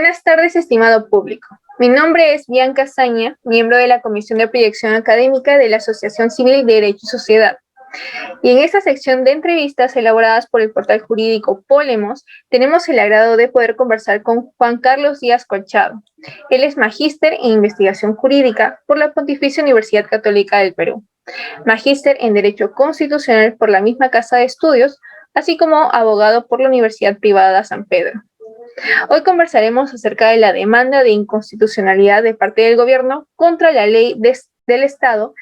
Buenas tardes, estimado público. Mi nombre es Bianca Zaña, miembro de la Comisión de Proyección Académica de la Asociación Civil de Derecho y Sociedad. Y en esta sección de entrevistas elaboradas por el portal jurídico Polemos, tenemos el agrado de poder conversar con Juan Carlos Díaz Colchado. Él es magíster en investigación jurídica por la Pontificia Universidad Católica del Perú, magíster en Derecho Constitucional por la misma Casa de Estudios, así como abogado por la Universidad Privada San Pedro. Hoy conversaremos acerca de la demanda de inconstitucionalidad de parte del gobierno contra la ley del Estado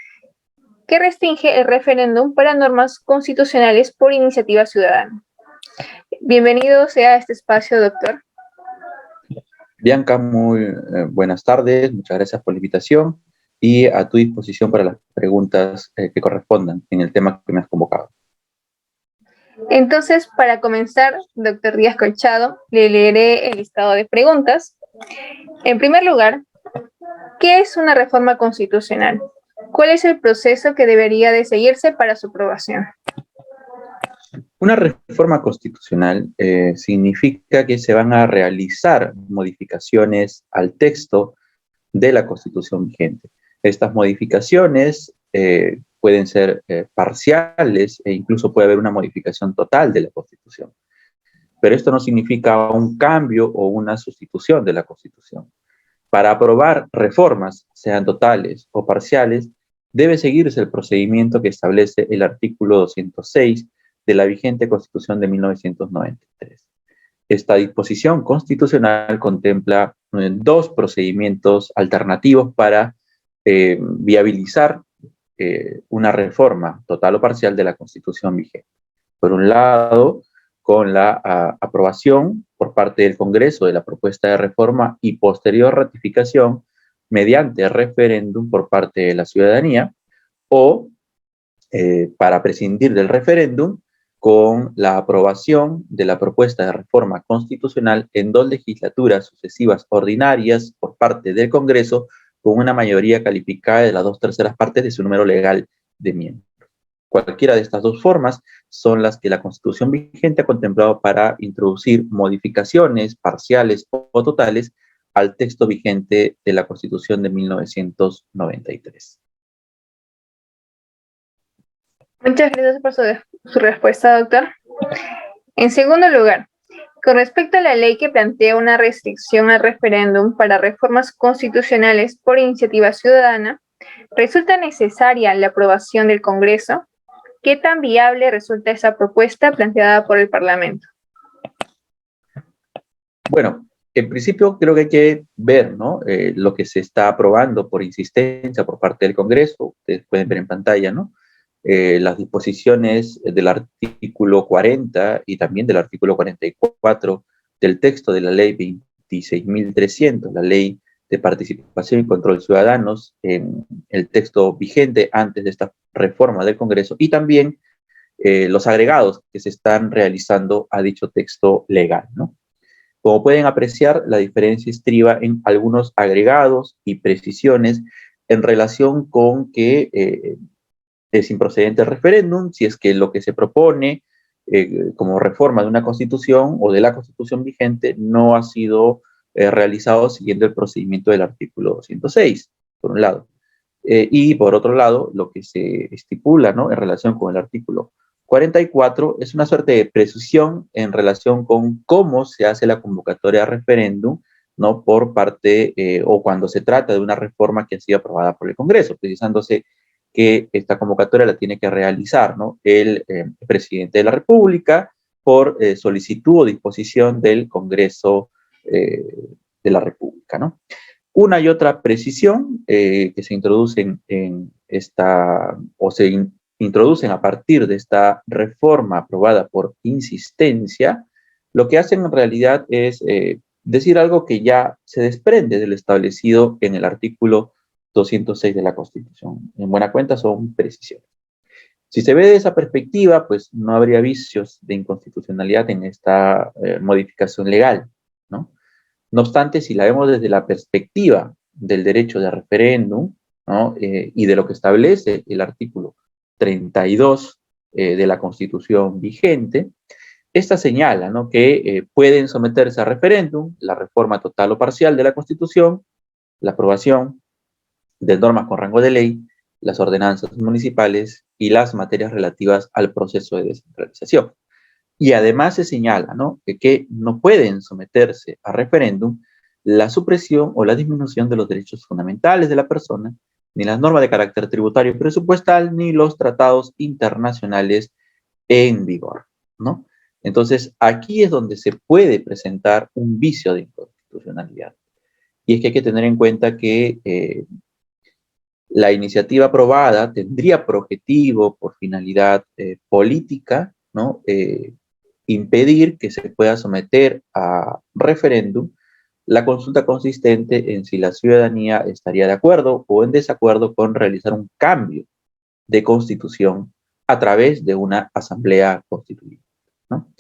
que restringe el referéndum para normas constitucionales por iniciativa ciudadana. Bienvenido sea a este espacio, doctor. Bianca, muy buenas tardes, muchas gracias por la invitación y a tu disposición para las preguntas que correspondan en el tema que me has convocado. Entonces, para comenzar, doctor Díaz Colchado, le leeré el listado de preguntas. En primer lugar, ¿qué es una reforma constitucional? ¿Cuál es el proceso que debería de seguirse para su aprobación? Una reforma constitucional significa que se van a realizar modificaciones al texto de la Constitución vigente. Estas modificaciones pueden ser parciales e incluso puede haber una modificación total de la Constitución. Pero esto no significa un cambio o una sustitución de la Constitución. Para aprobar reformas, sean totales o parciales, debe seguirse el procedimiento que establece el artículo 206 de la vigente Constitución de 1993. Esta disposición constitucional contempla dos procedimientos alternativos para viabilizar una reforma total o parcial de la Constitución vigente. Por un lado, con la aprobación por parte del Congreso de la propuesta de reforma y posterior ratificación mediante referéndum por parte de la ciudadanía, o para prescindir del referéndum, con la aprobación de la propuesta de reforma constitucional en dos legislaturas sucesivas ordinarias por parte del Congreso, con una mayoría calificada de las 2/3 partes de su número legal de miembros. Cualquiera de estas dos formas son las que la Constitución vigente ha contemplado para introducir modificaciones parciales o totales al texto vigente de la Constitución de 1993. Muchas gracias por su respuesta, doctor. En segundo lugar, con respecto a la ley que plantea una restricción al referéndum para reformas constitucionales por iniciativa ciudadana, ¿resulta necesaria la aprobación del Congreso? ¿Qué tan viable resulta esa propuesta planteada por el Parlamento? Bueno, en principio creo que hay que ver, ¿no? Lo que se está aprobando por insistencia por parte del Congreso. Ustedes pueden ver en pantalla, ¿no? Las disposiciones del artículo 40 y también del artículo 44 del texto de la ley 26.300, la ley de participación y control ciudadanos, en el texto vigente antes de esta reforma del Congreso, y también los agregados que se están realizando a dicho texto legal, ¿no? Como pueden apreciar, la diferencia estriba en algunos agregados y precisiones en relación con que es improcedente el referéndum, si es que lo que se propone como reforma de una constitución o de la constitución vigente no ha sido realizado siguiendo el procedimiento del artículo 206, por un lado. Y por otro lado, lo que se estipula, ¿no?, en relación con el artículo 44 es una suerte de precisión en relación con cómo se hace la convocatoria a referéndum, ¿no?, por parte o cuando se trata de una reforma que ha sido aprobada por el Congreso, precisándose que esta convocatoria la tiene que realizar, ¿no?, el presidente de la República por solicitud o disposición del Congreso de la República, ¿no? Una y otra precisión que se introducen en esta, o se introducen a partir de esta reforma aprobada por insistencia, lo que hacen en realidad es decir algo que ya se desprende de lo establecido en el artículo 206 de la Constitución. En buena cuenta son precisiones. Si se ve de esa perspectiva, pues no habría vicios de inconstitucionalidad en esta modificación legal, ¿no? No obstante, si la vemos desde la perspectiva del derecho de referéndum, ¿no?, y de lo que establece el artículo 32 de la Constitución vigente, esta señala, ¿no?, que pueden someterse a referéndum la reforma total o parcial de la Constitución, la aprobación de normas con rango de ley, las ordenanzas municipales y las materias relativas al proceso de descentralización. Y además se señala, ¿no?, que no pueden someterse a referéndum la supresión o la disminución de los derechos fundamentales de la persona, ni las normas de carácter tributario y presupuestal, ni los tratados internacionales en vigor, ¿no? Entonces, aquí es donde se puede presentar un vicio de inconstitucionalidad. Y es que hay que tener en cuenta que la iniciativa aprobada tendría por objetivo, por finalidad política, ¿no?, impedir que se pueda someter a referéndum la consulta consistente en si la ciudadanía estaría de acuerdo o en desacuerdo con realizar un cambio de constitución a través de una asamblea constituyente, ¿no?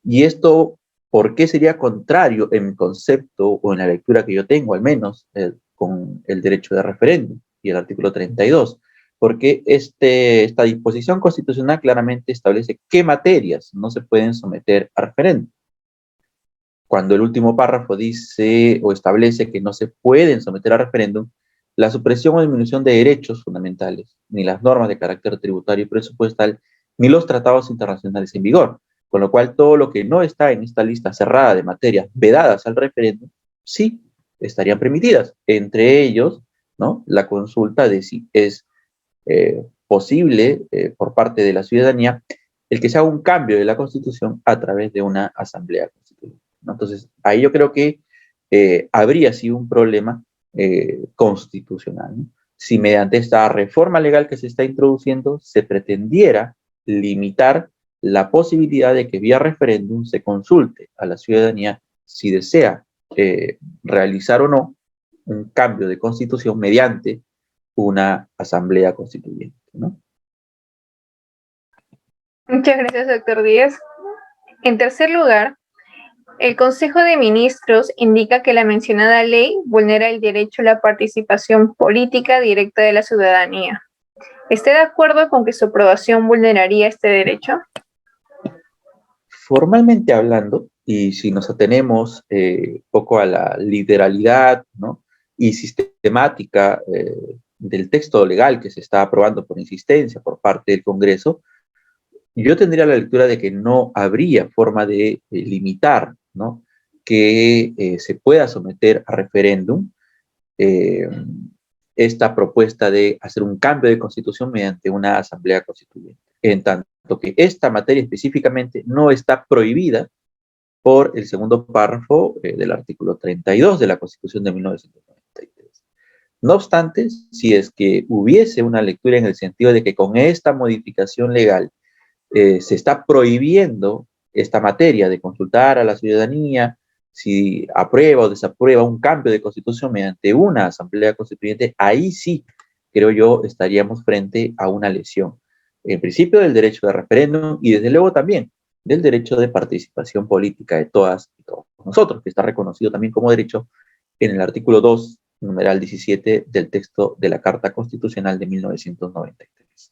Y esto, ¿por qué sería contrario en mi concepto o en la lectura que yo tengo, al menos, con el derecho de referéndum y el artículo 32? Porque esta disposición constitucional claramente establece qué materias no se pueden someter a referéndum. Cuando el último párrafo dice o establece que no se pueden someter a referéndum la supresión o disminución de derechos fundamentales, ni las normas de carácter tributario y presupuestal, ni los tratados internacionales en vigor. Con lo cual, todo lo que no está en esta lista cerrada de materias vedadas al referéndum, sí estarían permitidas. Entre ellos, ¿no?, la consulta de si es posible por parte de la ciudadanía el que se haga un cambio de la Constitución a través de una asamblea constituyente, ¿no? Entonces, ahí yo creo que habría sido un problema constitucional, ¿no? Si mediante esta reforma legal que se está introduciendo se pretendiera limitar la posibilidad de que vía referéndum se consulte a la ciudadanía si desea realizar o no un cambio de constitución mediante una asamblea constituyente, ¿no? Muchas gracias, doctor Díaz. En tercer lugar, el Consejo de Ministros indica que la mencionada ley vulnera el derecho a la participación política directa de la ciudadanía. ¿Está de acuerdo con que su aprobación vulneraría este derecho? Formalmente hablando, y si nos atenemos poco a la literalidad, ¿no?, y sistemática del texto legal que se está aprobando por insistencia por parte del Congreso, yo tendría la lectura de que no habría forma de limitar, ¿no?, que se pueda someter a referéndum eh, esta propuesta de hacer un cambio de constitución mediante una asamblea constituyente, en tanto que esta materia específicamente no está prohibida por el segundo párrafo del artículo 32 de la Constitución de 1993. No obstante, si es que hubiese una lectura en el sentido de que con esta modificación legal se está prohibiendo esta materia de consultar a la ciudadanía si aprueba o desaprueba un cambio de constitución mediante una asamblea constituyente, ahí sí, creo yo, estaríamos frente a una lesión, en principio del derecho de referéndum y desde luego también del derecho de participación política de todas y todos nosotros, que está reconocido también como derecho en el artículo 2, numeral 17 del texto de la Carta Constitucional de 1993.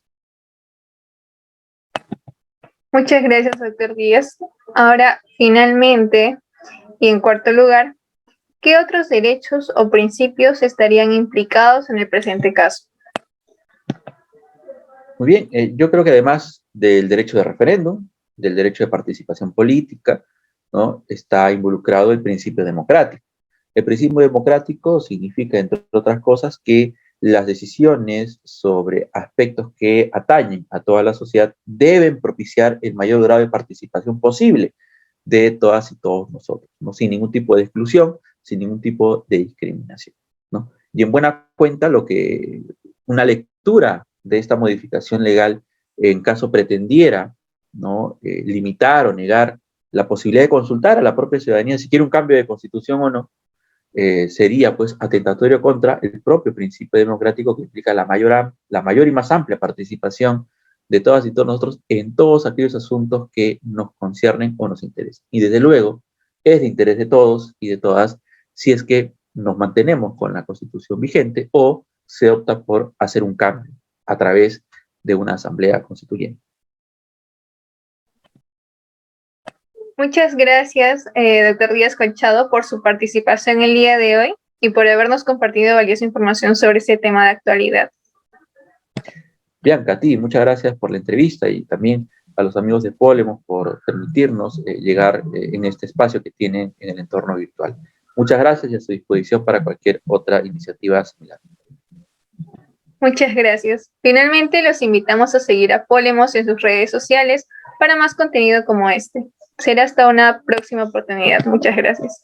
Muchas gracias, doctor Díaz. Ahora, finalmente, y en cuarto lugar, ¿qué otros derechos o principios estarían implicados en el presente caso? Muy bien, yo creo que además del derecho de referéndum, del derecho de participación política, ¿no?, está involucrado el principio democrático. El principio democrático significa, entre otras cosas, que las decisiones sobre aspectos que atañen a toda la sociedad deben propiciar el mayor grado de participación posible de todas y todos nosotros, ¿no?, sin ningún tipo de exclusión, sin ningún tipo de discriminación, ¿no? Y en buena cuenta, lo que una lectura de esta modificación legal, en caso pretendiera, ¿no?, limitar o negar la posibilidad de consultar a la propia ciudadanía si quiere un cambio de constitución o no, sería pues atentatorio contra el propio principio democrático que implica la mayor y más amplia participación de todas y todos nosotros en todos aquellos asuntos que nos conciernen o nos interesan. Y desde luego es de interés de todos y de todas si es que nos mantenemos con la Constitución vigente o se opta por hacer un cambio a través de una asamblea constituyente. Muchas gracias, doctor Díaz Colchado, por su participación el día de hoy y por habernos compartido valiosa información sobre este tema de actualidad. Bianca, a ti, muchas gracias por la entrevista y también a los amigos de Polemos por permitirnos llegar en este espacio que tienen en el entorno virtual. Muchas gracias y a su disposición para cualquier otra iniciativa similar. Muchas gracias. Finalmente, los invitamos a seguir a Polemos en sus redes sociales para más contenido como este. Será hasta una próxima oportunidad. Muchas gracias.